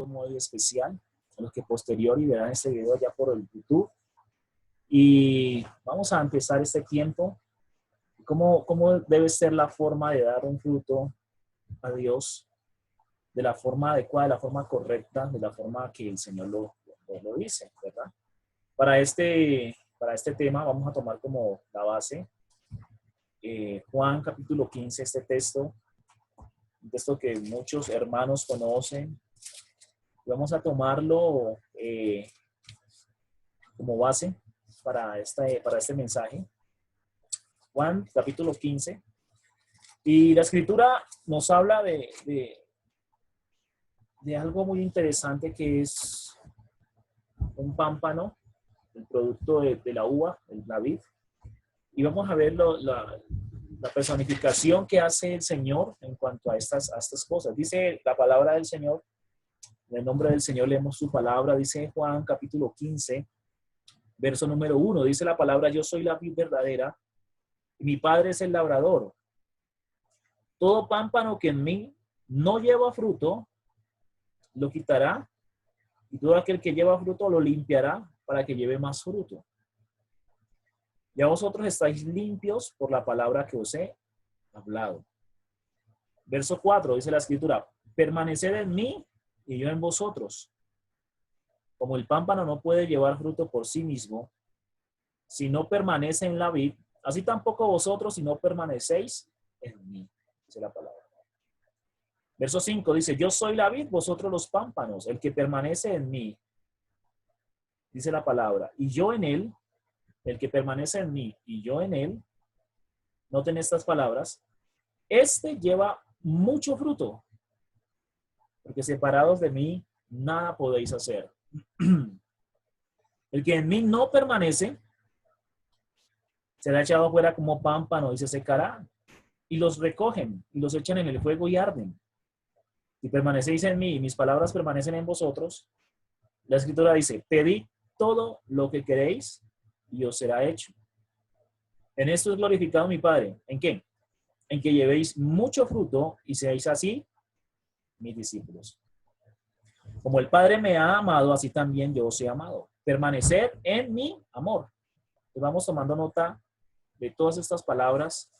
saludo muy especial a los que posterior y verán este video ya por el YouTube. Y vamos a empezar este tiempo. ¿Cómo debe ser la forma de dar un fruto a Dios de la forma adecuada, de la forma correcta, de la forma que el Señor lo dice, ¿verdad? Para este tema vamos a tomar como la base Juan capítulo 15, este texto, un texto que muchos hermanos conocen. Vamos a tomarlo como base para este mensaje. Juan capítulo 15. Y la escritura nos habla de algo muy interesante que es un pámpano, el producto de la uva, la vid. Y vamos a ver la personificación que hace el Señor en cuanto a estas cosas. Dice la palabra del Señor, en el nombre del Señor leemos su palabra, dice Juan capítulo 15, verso número 1, dice la palabra: yo soy la vid verdadera y mi Padre es el labrador. Todo pámpano que en mí no lleva fruto, lo quitará, y todo aquel que lleva fruto lo limpiará para que lleve más fruto. Ya vosotros estáis limpios por la palabra que os he hablado. Verso 4 dice la escritura: permaneced en mí y yo en vosotros. Como el pámpano no puede llevar fruto por sí mismo, si no permanece en la vid, así tampoco vosotros si no permanecéis en mí, dice la palabra. Verso 5 dice: yo soy la vid, vosotros los pámpanos, el que permanece en mí, dice la palabra, y yo en él, el que permanece en mí y yo en él, noten estas palabras, este lleva mucho fruto, porque separados de mí nada podéis hacer. El que en mí no permanece será echado fuera como pámpano y se secará, y los recogen y los echan en el fuego y arden. Si permanecéis en mí y mis palabras permanecen en vosotros, la escritura dice: pedid todo lo que queréis y os será hecho. En esto es glorificado mi Padre. ¿En qué? En que llevéis mucho fruto y seáis así mis discípulos. Como el Padre me ha amado, así también yo os he amado. Permanecer en mi amor. Entonces vamos tomando nota de todas estas palabras.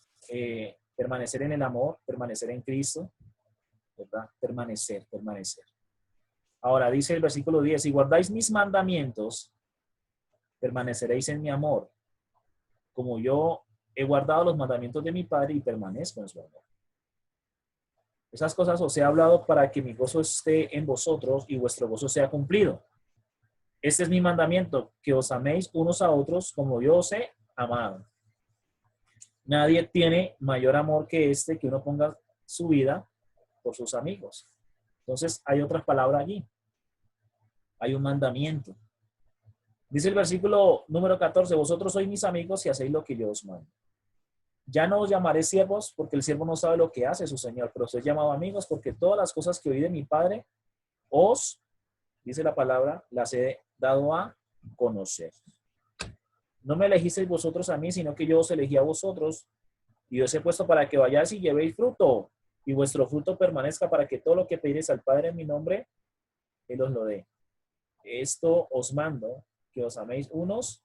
Permanecer en el amor, permanecer en Cristo, ¿verdad? Permanecer. Ahora dice el versículo 10: si guardáis mis mandamientos, permaneceréis en mi amor, como yo he guardado los mandamientos de mi Padre y permanezco en su amor. Esas cosas os he hablado para que mi gozo esté en vosotros y vuestro gozo sea cumplido. Este es mi mandamiento, que os améis unos a otros como yo os he amado. Nadie tiene mayor amor que este, que uno ponga su vida por sus amigos. Entonces hay otras palabras allí. Hay un mandamiento. Dice el versículo número 14: vosotros sois mis amigos y hacéis lo que yo os mando. Ya no os llamaré siervos, porque el siervo no sabe lo que hace su señor, pero sois llamados amigos, porque todas las cosas que oí de mi Padre os, dice la palabra, las he dado a conocer. No me elegisteis vosotros a mí, sino que yo os elegí a vosotros, y os he puesto para que vayáis y llevéis fruto, y vuestro fruto permanezca, para que todo lo que pediréis al Padre en mi nombre, Él os lo dé. Esto os mando, que os améis unos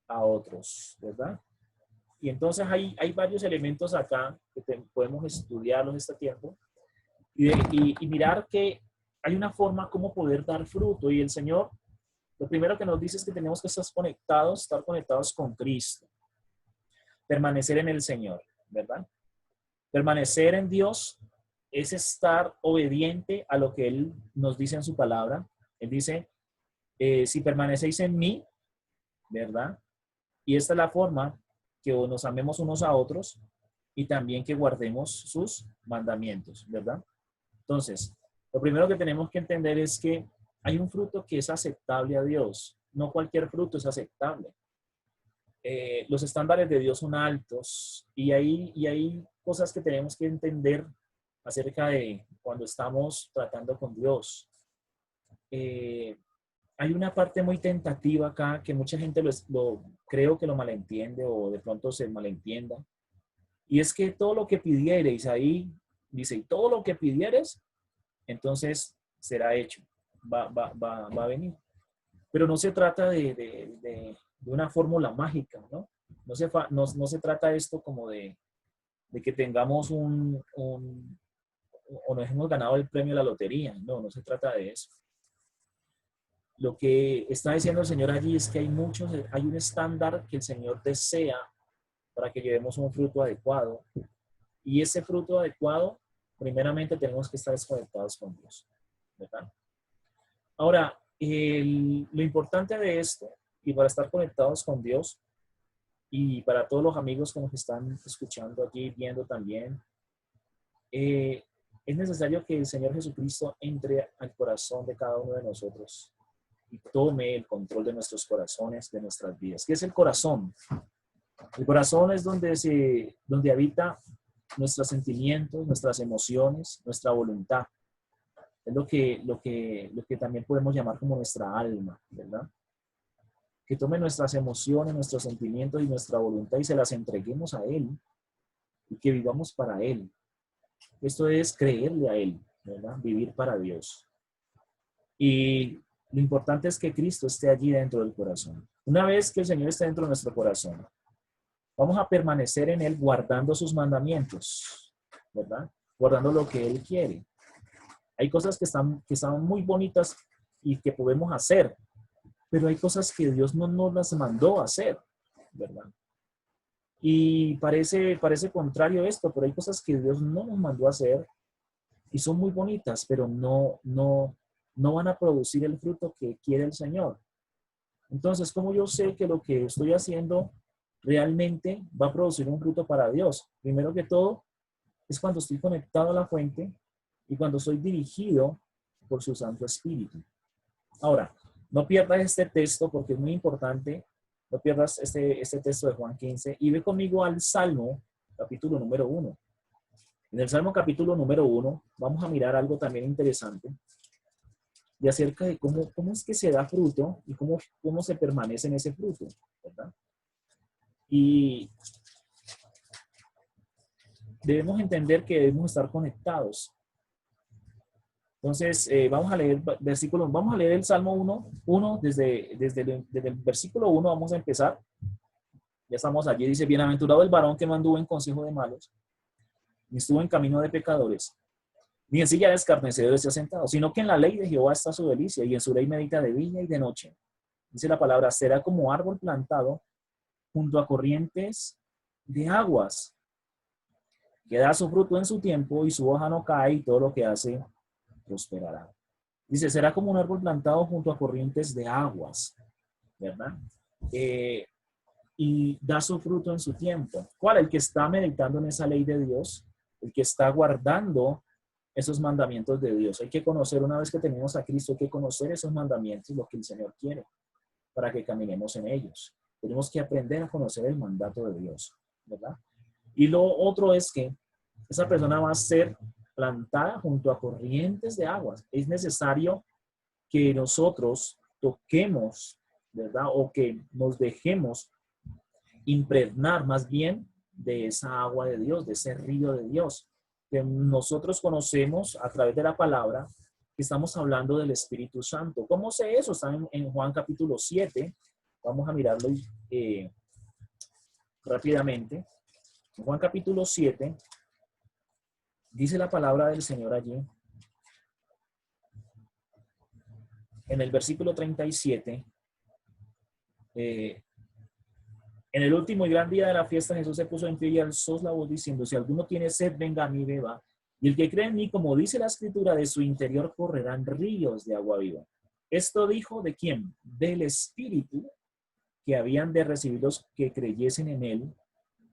a otros, ¿verdad? Y entonces hay varios elementos acá que podemos estudiarlos este tiempo y mirar que hay una forma como poder dar fruto. Y el Señor, lo primero que nos dice es que tenemos que estar conectados con Cristo. Permanecer en el Señor, ¿verdad? Permanecer en Dios es estar obediente a lo que Él nos dice en su palabra. Él dice: si permanecéis en mí, ¿verdad? Y esta es la forma que nos amemos unos a otros y también que guardemos sus mandamientos, ¿verdad? Entonces, lo primero que tenemos que entender es que hay un fruto que es aceptable a Dios. No cualquier fruto es aceptable. Los estándares de Dios son altos y hay cosas que tenemos que entender acerca de cuando estamos tratando con Dios. Hay una parte muy tentativa acá que mucha gente creo que lo malentiende o de pronto se malentienda. Y es que todo lo que pidiereis, ahí dice, y todo lo que pidieres, entonces será hecho. va a venir. Pero no se trata de una fórmula mágica, ¿no? No se trata esto como de que tengamos o nos hemos ganado el premio de la lotería. No, no se trata de eso. Lo que está diciendo el Señor allí es que hay un estándar que el Señor desea para que llevemos un fruto adecuado. Y ese fruto adecuado, primeramente tenemos que estar desconectados con Dios, ¿verdad? Ahora, lo importante de esto, y para estar conectados con Dios, y para todos los amigos que nos están escuchando allí, viendo también, es necesario que el Señor Jesucristo entre al corazón de cada uno de nosotros y tome el control de nuestros corazones, de nuestras vidas. ¿Qué es el corazón? El corazón es donde habita nuestros sentimientos, nuestras emociones, nuestra voluntad. Es lo que también podemos llamar como nuestra alma, ¿verdad? Que tome nuestras emociones, nuestros sentimientos y nuestra voluntad y se las entreguemos a Él y que vivamos para Él. Esto es creerle a Él, ¿verdad? Vivir para Dios. Y lo importante es que Cristo esté allí dentro del corazón. Una vez que el Señor esté dentro de nuestro corazón, vamos a permanecer en Él guardando sus mandamientos, ¿verdad? Guardando lo que Él quiere. Hay cosas que están muy bonitas y que podemos hacer, pero hay cosas que Dios no nos las mandó a hacer, ¿verdad? Y parece contrario esto, pero hay cosas que Dios no nos mandó a hacer y son muy bonitas, pero no van a producir el fruto que quiere el Señor. Entonces, ¿cómo yo sé que lo que estoy haciendo realmente va a producir un fruto para Dios? Primero que todo, es cuando estoy conectado a la fuente y cuando soy dirigido por su Santo Espíritu. Ahora, no pierdas este texto porque es muy importante. No pierdas este texto de Juan 15 y ve conmigo al Salmo, capítulo número 1. En el Salmo capítulo número 1 vamos a mirar algo también interesante de acerca de cómo es que se da fruto y cómo se permanece en ese fruto, ¿verdad? Y debemos entender que debemos estar conectados. Entonces, vamos a leer versículos, vamos a leer el Salmo 1, desde el versículo 1 vamos a empezar. Ya estamos allí, dice, bienaventurado el varón que no anduvo en consejo de malos, ni estuvo en camino de pecadores, ni en silla de escarnecedores se ha sentado, sino que en la ley de Jehová está su delicia, y en su ley medita de día y de noche. Dice la palabra, será como árbol plantado junto a corrientes de aguas, que da su fruto en su tiempo, y su hoja no cae, y todo lo que hace prosperará. Dice, será como un árbol plantado junto a corrientes de aguas, ¿verdad? Y da su fruto en su tiempo. ¿Cuál? El que está meditando en esa ley de Dios, el que está guardando esos mandamientos de Dios. Hay que conocer, una vez que tenemos a Cristo, hay que conocer esos mandamientos, lo que el Señor quiere, para que caminemos en ellos. Tenemos que aprender a conocer el mandato de Dios, ¿verdad? Y lo otro es que esa persona va a ser plantada junto a corrientes de aguas. Es necesario que nosotros toquemos, ¿verdad? O que nos dejemos impregnar más bien de esa agua de Dios, de ese río de Dios, que nosotros conocemos a través de la palabra, que estamos hablando del Espíritu Santo. ¿Cómo sé eso? Está en Juan capítulo 7. Vamos a mirarlo rápidamente. En Juan capítulo 7, dice la palabra del Señor allí, en el versículo 37, en el último y gran día de la fiesta, Jesús se puso en pie y alzó la voz diciendo, si alguno tiene sed, venga a mí, beba. Y el que cree en mí, como dice la Escritura, de su interior correrán ríos de agua viva. Esto dijo ¿de quién? Del Espíritu que habían de recibir los que creyesen en él,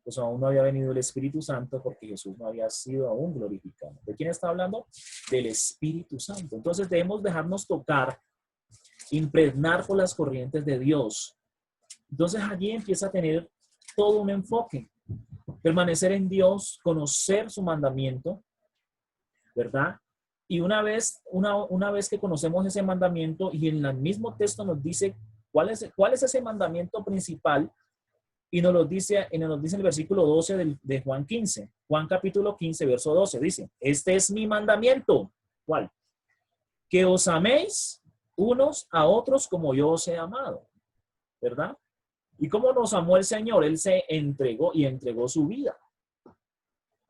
pues aún no había venido el Espíritu Santo porque Jesús no había sido aún glorificado. ¿De quién está hablando? Del Espíritu Santo. Entonces debemos dejarnos tocar, impregnar por las corrientes de Dios. Entonces allí empieza a tener todo un enfoque. Permanecer en Dios, conocer su mandamiento, ¿verdad? Y una vez que conocemos ese mandamiento y en el mismo texto nos dice cuál es ese mandamiento principal, y nos lo dice en el versículo 12 de Juan 15. Juan capítulo 15, verso 12, dice, este es mi mandamiento. ¿Cuál? Que os améis unos a otros como yo os he amado, ¿verdad? ¿Y cómo nos amó el Señor? Él se entregó y entregó su vida.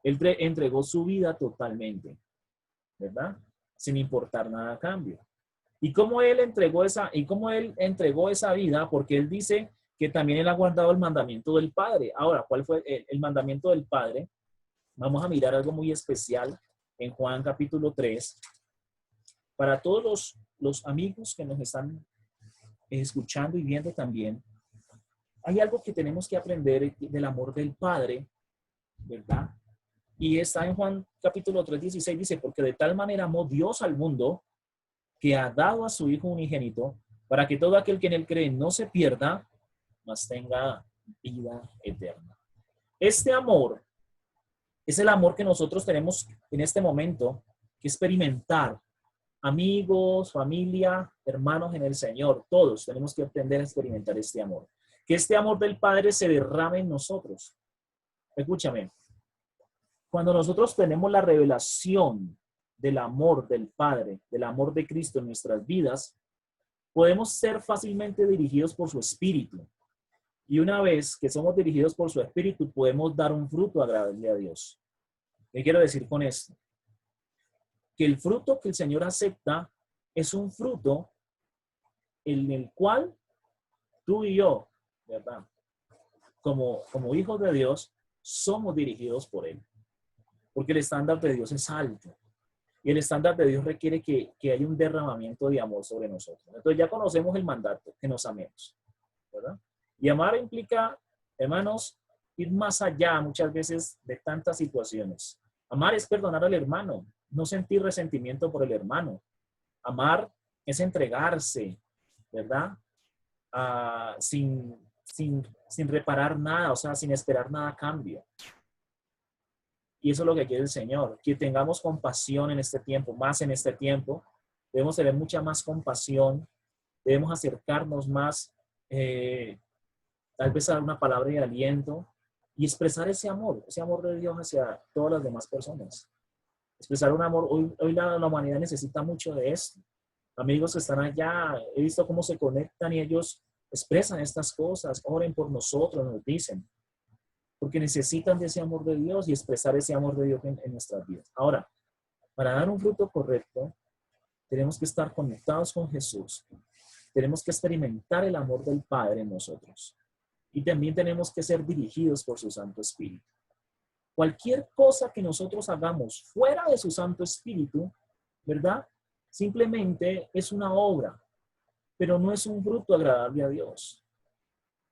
Él entregó su vida totalmente, ¿verdad? Sin importar nada a cambio. ¿Y cómo él entregó esa vida? Porque él dice que también él ha guardado el mandamiento del Padre. Ahora, ¿cuál fue el mandamiento del Padre? Vamos a mirar algo muy especial en Juan capítulo 3. Para todos los amigos que nos están escuchando y viendo también, hay algo que tenemos que aprender del amor del Padre, ¿verdad? Y está en Juan capítulo 3, 16, dice, porque de tal manera amó Dios al mundo que ha dado a su Hijo unigénito para que todo aquel que en él cree no se pierda, mas tenga vida eterna. Este amor es el amor que nosotros tenemos en este momento que experimentar. Amigos, familia, hermanos en el Señor, todos tenemos que aprender a experimentar este amor. Que este amor del Padre se derrame en nosotros. Escúchame, cuando nosotros tenemos la revelación del amor del Padre, del amor de Cristo en nuestras vidas, podemos ser fácilmente dirigidos por su Espíritu. Y una vez que somos dirigidos por su Espíritu, podemos dar un fruto agradable a Dios. ¿Qué quiero decir con esto? Que el fruto que el Señor acepta es un fruto en el cual tú y yo, ¿verdad? Como hijos de Dios, somos dirigidos por Él. Porque el estándar de Dios es alto. Y el estándar de Dios requiere que haya un derramamiento de amor sobre nosotros. Entonces ya conocemos el mandato, que nos amemos, ¿verdad? Y amar implica, hermanos, ir más allá muchas veces de tantas situaciones. Amar es perdonar al hermano, no sentir resentimiento por el hermano. Amar es entregarse, ¿verdad? Sin reparar nada, o sea, sin esperar nada a cambio. Y eso es lo que quiere el Señor, que tengamos compasión en este tiempo, más en este tiempo. Debemos tener mucha más compasión, debemos acercarnos más, tal vez a dar una palabra de aliento y expresar ese amor de Dios hacia todas las demás personas. Expresar un amor, hoy la humanidad necesita mucho de esto. Amigos que están allá, he visto cómo se conectan y ellos expresan estas cosas, oren por nosotros, nos dicen. Porque necesitan de ese amor de Dios y expresar ese amor de Dios en nuestras vidas. Ahora, para dar un fruto correcto, tenemos que estar conectados con Jesús. Tenemos que experimentar el amor del Padre en nosotros. Y también tenemos que ser dirigidos por su Santo Espíritu. Cualquier cosa que nosotros hagamos fuera de su Santo Espíritu, ¿verdad? Simplemente es una obra, pero no es un fruto agradable a Dios.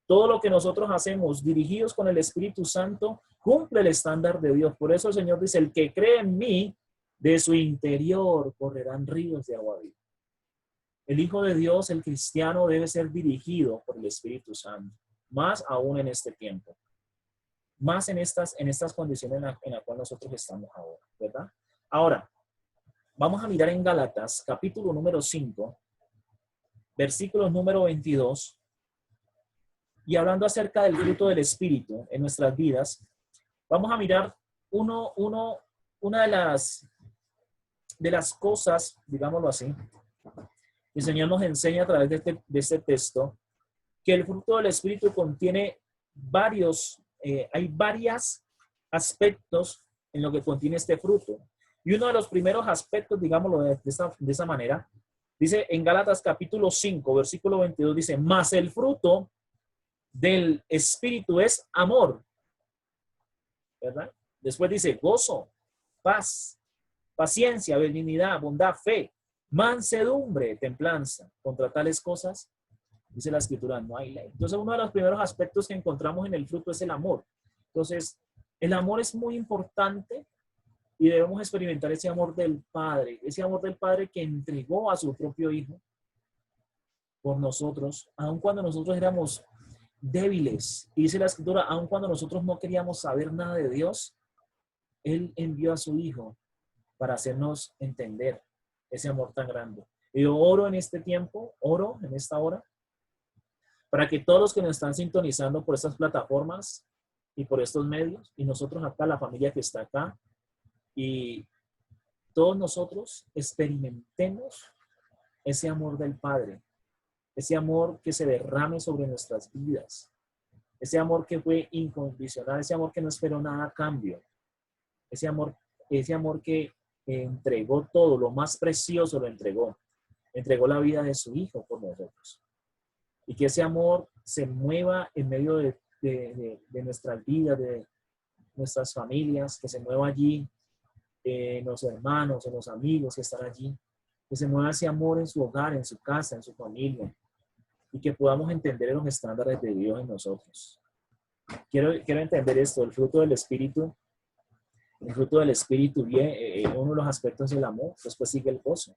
Todo lo que nosotros hacemos dirigidos con el Espíritu Santo cumple el estándar de Dios. Por eso el Señor dice, el que cree en mí, de su interior correrán ríos de agua viva. El Hijo de Dios, el cristiano, debe ser dirigido por el Espíritu Santo, más aún en este tiempo, más en estas condiciones en las cuales nosotros estamos ahora, ¿verdad? Ahora, vamos a mirar en Gálatas, capítulo número 5, versículos número 22, y hablando acerca del fruto del Espíritu en nuestras vidas, vamos a mirar una de las cosas, digámoslo así, que el Señor nos enseña a través de este texto, que el fruto del Espíritu contiene hay varios aspectos en lo que contiene este fruto. Y uno de los primeros aspectos, digámoslo de esa manera, dice en Gálatas capítulo 5, versículo 22, dice, mas el fruto del Espíritu es amor, ¿verdad? Después dice gozo, paz, paciencia, benignidad, bondad, fe, mansedumbre, templanza. Contra tales cosas, dice la Escritura, no hay ley. Entonces, uno de los primeros aspectos que encontramos en el fruto es el amor. Entonces, el amor es muy importante y debemos experimentar ese amor del Padre que entregó a su propio Hijo por nosotros, aun cuando nosotros éramos débiles. Y dice la Escritura, aun cuando nosotros no queríamos saber nada de Dios, Él envió a su Hijo para hacernos entender ese amor tan grande. Y yo oro en este tiempo, oro en esta hora, para que todos los que nos están sintonizando por estas plataformas y por estos medios, y nosotros acá, la familia que está acá, y todos nosotros experimentemos ese amor del Padre, ese amor que se derrame sobre nuestras vidas, ese amor que fue incondicional, ese amor que no esperó nada a cambio, ese amor que entregó todo, lo más precioso lo entregó la vida de su Hijo por nosotros. Y que ese amor se mueva en medio de nuestras vidas, de nuestras familias, que se mueva allí, en los hermanos, en los amigos que están allí, que se mueva ese amor en su hogar, en su casa, en su familia, y que podamos entender los estándares de Dios en nosotros. Quiero entender esto, el fruto del Espíritu. El fruto del Espíritu, uno de los aspectos del amor, después sigue el gozo.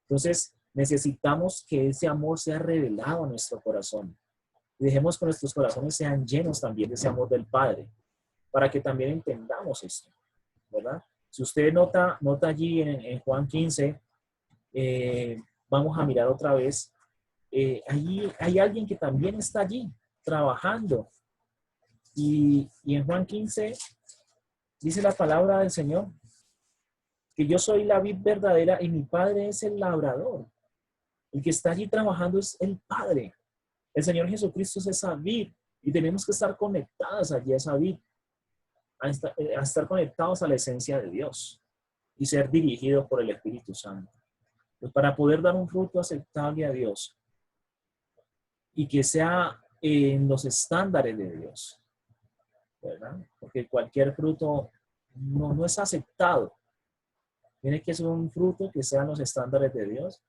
Entonces, necesitamos que ese amor sea revelado a nuestro corazón. Y dejemos que nuestros corazones sean llenos también de ese amor del Padre, para que también entendamos esto, ¿verdad? Si usted nota allí en Juan 15, vamos a mirar otra vez, allí hay alguien que también está allí, trabajando. Y en Juan 15 dice la palabra del Señor, que yo soy la vid verdadera y mi Padre es el labrador. El que está allí trabajando es el Padre. El Señor Jesucristo es esa vid y tenemos que estar conectados allí a esa vid, a estar conectados a la esencia de Dios y ser dirigidos por el Espíritu Santo. Pues para poder dar un fruto aceptable a Dios y que sea en los estándares de Dios, ¿verdad? Porque cualquier fruto no es aceptado. Tiene que ser un fruto que sean los estándares de Dios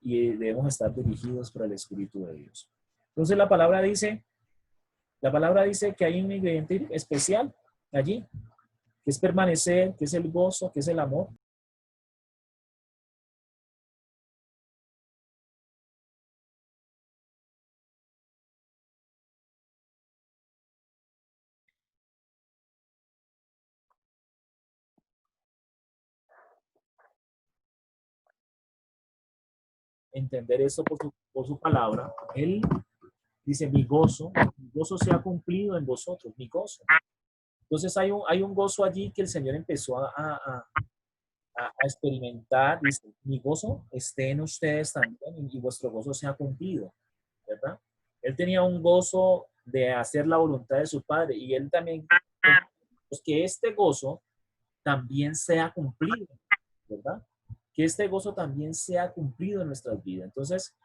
y debemos estar dirigidos por el Espíritu de Dios. Entonces la palabra dice que hay un ingrediente especial allí, que es permanecer, que es el gozo, que es el amor. Entender eso por su palabra. Él dice, mi gozo se ha cumplido en vosotros, mi gozo. Entonces hay un gozo allí que el Señor empezó a experimentar. Dice, mi gozo esté en ustedes también y vuestro gozo se ha cumplido, ¿verdad? Él tenía un gozo de hacer la voluntad de su Padre y él también, pues que este gozo también sea cumplido, ¿verdad? Que este gozo también sea cumplido en nuestras vidas. Entonces,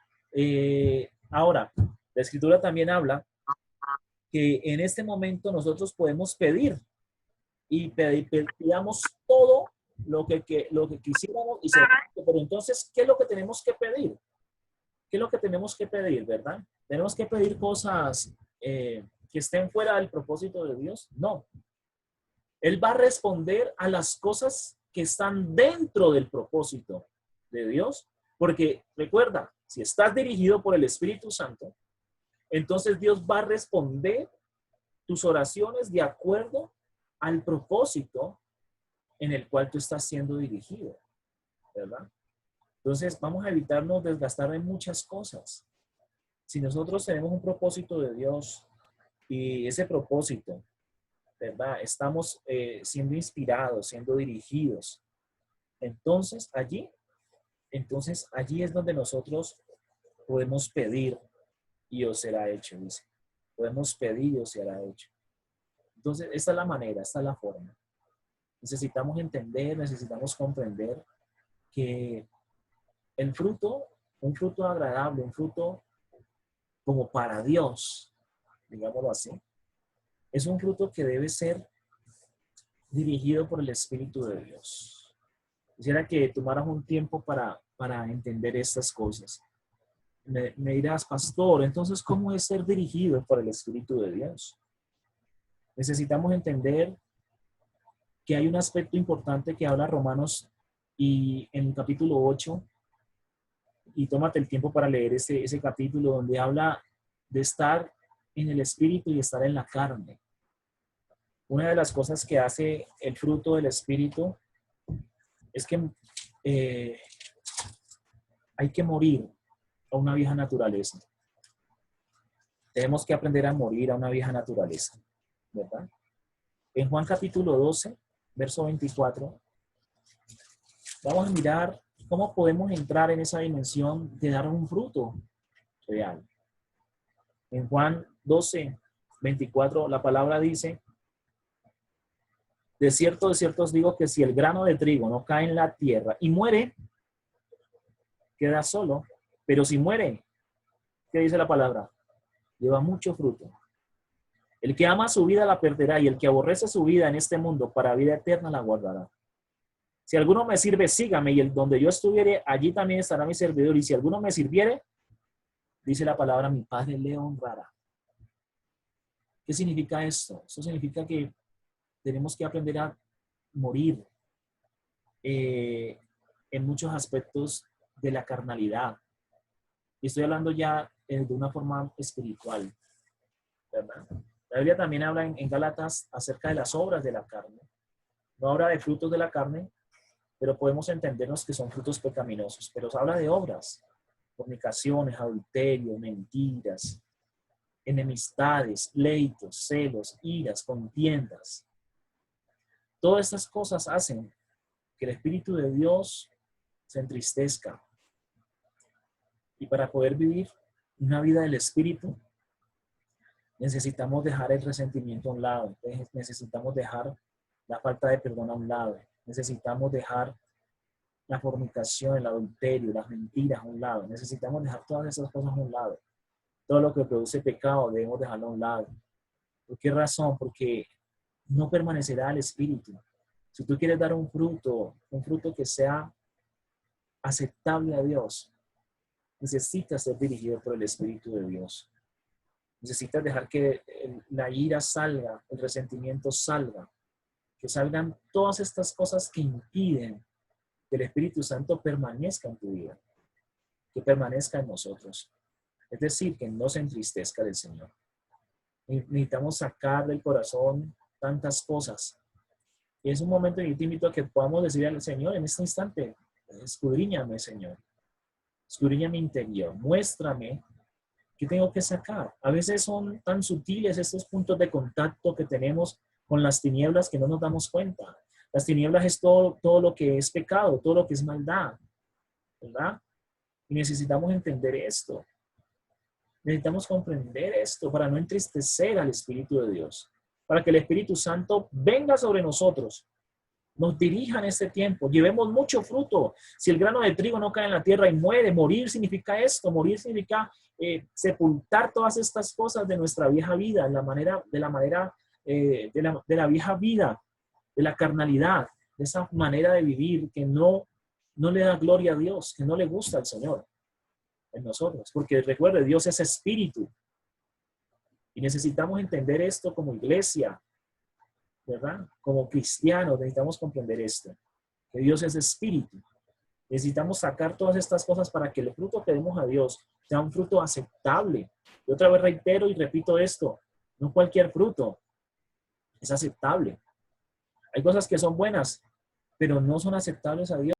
ahora, la Escritura también habla que en este momento nosotros podemos pedir y pidamos todo lo que quisiéramos y se cumple. Pero entonces, ¿qué es lo que tenemos que pedir? ¿Qué es lo que tenemos que pedir, verdad? ¿Tenemos que pedir cosas que estén fuera del propósito de Dios? No. Él va a responder a las cosas que están dentro del propósito de Dios, porque recuerda, si estás dirigido por el Espíritu Santo, entonces Dios va a responder tus oraciones de acuerdo al propósito en el cual tú estás siendo dirigido, ¿verdad? Entonces vamos a evitarnos desgastar en muchas cosas. Si nosotros tenemos un propósito de Dios y ese propósito, ¿verdad? Estamos siendo inspirados, siendo dirigidos. Entonces allí es donde nosotros podemos pedir y os será hecho, dice. Podemos pedir y os será hecho. Entonces, esta es la manera, esta es la forma. Necesitamos entender, necesitamos comprender que el fruto, un fruto agradable, un fruto como para Dios, digámoslo así, es un fruto que debe ser dirigido por el Espíritu de Dios. Quisiera que tomaras un tiempo para entender estas cosas. Me dirás, pastor, entonces, ¿cómo es ser dirigido por el Espíritu de Dios? Necesitamos entender que hay un aspecto importante que habla Romanos y en el capítulo 8, y tómate el tiempo para leer ese capítulo donde habla de estar en el Espíritu y estar en la carne. Una de las cosas que hace el fruto del Espíritu es que hay que morir a una vieja naturaleza. Tenemos que aprender a morir a una vieja naturaleza, ¿verdad? En Juan capítulo 12, verso 24, vamos a mirar ¿cómo podemos entrar en esa dimensión de dar un fruto real? En Juan 12:24, la palabra dice, de cierto os digo que si el grano de trigo no cae en la tierra y muere, queda solo, pero si muere, ¿qué dice la palabra? Lleva mucho fruto. El que ama su vida la perderá y el que aborrece su vida en este mundo para vida eterna la guardará. Si alguno me sirve, sígame, y donde yo estuviere, allí también estará mi servidor. Y si alguno me sirviere, dice la palabra, mi Padre le honrará. ¿Qué significa esto? Esto significa que tenemos que aprender a morir en muchos aspectos de la carnalidad. Y estoy hablando ya de una forma espiritual, ¿verdad? La Biblia también habla en Gálatas acerca de las obras de la carne. No habla de frutos de la carne, pero podemos entendernos que son frutos pecaminosos. Pero habla de obras, fornicaciones, adulterio, mentiras, enemistades, pleitos, celos, iras, contiendas. Todas estas cosas hacen que el Espíritu de Dios se entristezca. Y para poder vivir una vida del Espíritu, necesitamos dejar el resentimiento a un lado. Necesitamos dejar la falta de perdón a un lado. Necesitamos dejar la fornicación, el adulterio, las mentiras a un lado. Necesitamos dejar todas esas cosas a un lado. Todo lo que produce pecado debemos dejarlo a un lado. ¿Por qué razón? Porque no permanecerá el Espíritu. Si tú quieres dar un fruto que sea aceptable a Dios, necesitas ser dirigido por el Espíritu de Dios. Necesitas dejar que la ira salga, el resentimiento salga, que salgan todas estas cosas que impiden que el Espíritu Santo permanezca en tu vida, que permanezca en nosotros. Es decir, que no se entristezca del Señor. Necesitamos sacar del corazón tantas cosas. Y es un momento en que te invito a que podamos decir al Señor en este instante, escudriñame, Señor. Escudriña mi interior. Muéstrame qué tengo que sacar. A veces son tan sutiles estos puntos de contacto que tenemos con las tinieblas que no nos damos cuenta. Las tinieblas es todo lo que es pecado, todo lo que es maldad, ¿verdad? Y necesitamos entender esto. Necesitamos comprender esto para no entristecer al Espíritu de Dios. Para que el Espíritu Santo venga sobre nosotros, nos dirija en este tiempo, llevemos mucho fruto. Si el grano de trigo no cae en la tierra y muere, morir significa esto, morir significa sepultar todas estas cosas de nuestra vieja vida, de la vieja vida, de la carnalidad, de esa manera de vivir que no le da gloria a Dios, que no le gusta al Señor en nosotros. Porque recuerde, Dios es espíritu. Y necesitamos entender esto como iglesia, ¿verdad? Como cristianos necesitamos comprender esto, que Dios es espíritu. Necesitamos sacar todas estas cosas para que el fruto que demos a Dios sea un fruto aceptable. Y otra vez reitero y repito esto, no cualquier fruto es aceptable. Hay cosas que son buenas, pero no son aceptables a Dios.